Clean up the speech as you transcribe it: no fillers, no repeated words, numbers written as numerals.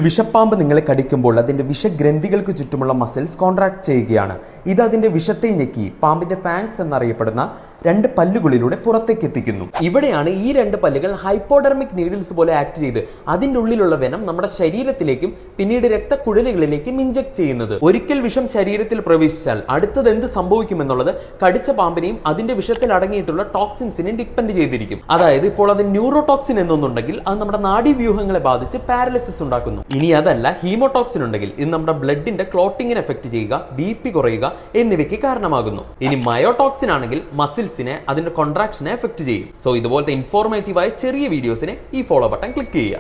വിഷപ്പാമ്പ് നിങ്ങളെ കടിക്കുമ്പോൾ അതിന്റെ വിഷഗ്രന്ഥികൾക്ക് ചുറ്റുമുള്ള മസിൽസ് കോൺട്രാക്ട് ചെയ്യുകയാണ്. ഇത് അതിന്റെ വിഷത്തെ ഞെക്കി പാമ്പിന്റെ ഫാങ്സ് എന്നറിയപ്പെടുന്ന രണ്ട് പല്ലുകളിലൂടെ പുറത്തേക്ക് എത്തിക്കുന്നു. ഇവിടെയാണ് ഈ രണ്ട് പല്ലുകൾ ഹൈപ്പോഡെർമിക് നീഡിൽസ് പോലെ ആക്ട് ചെയ്ത് അതിന്റെ ഉള്ളിലുള്ള വെനം നമ്മുടെ ശരീരത്തിലേക്കും പിന്നീട് രക്തക്കുഴലുകളിലേക്കും ഇഞ്ചക്ട് ചെയ്യുന്നത്. ഒരിക്കൽ വിഷം ശരീരത്തിൽ പ്രവേശിച്ചാൽ അടുത്തത് എന്ത് സംഭവിക്കുമെന്നുള്ളത് കടിച്ച പാമ്പിനെയും അതിന്റെ വിഷത്തിൽ അടങ്ങിയിട്ടുള്ള ടോക്സിൻസിനെയും ഡിപ്പെൻഡ് ചെയ്തിരിക്കും. അതായത് ഇപ്പോൾ അത് ന്യൂറോടോക്സിൻ എന്നൊന്നുണ്ടെങ്കിൽ അത് നമ്മുടെ നാഡീവ്യൂഹങ്ങളെ ബാധിച്ച് പാരലിസിസ് ഉണ്ടാക്കുന്നു. ഇനി അതല്ല, ഹീമോടോക്സിൻ ഉണ്ടെങ്കിൽ ഇത് നമ്മുടെ ബ്ലഡിന്റെ ക്ലോട്ടിങ്ങിനെ എഫക്ട് ചെയ്യുക, BP കുറയുക എന്നിവയ്ക്ക് കാരണമാകുന്നു. ഇനി മയോടോക്സിൻ ആണെങ്കിൽ മസിൽസിനെ അതിന്റെ കോൺട്രാക്ഷനെ എഫക്ട് ചെയ്യും. സോ ഇതുപോലത്തെ ഇൻഫോർമേറ്റീവായ ചെറിയ വീഡിയോസിനെ ഈ ഫോളോ ബട്ടൺ ക്ലിക്ക് ചെയ്യുക.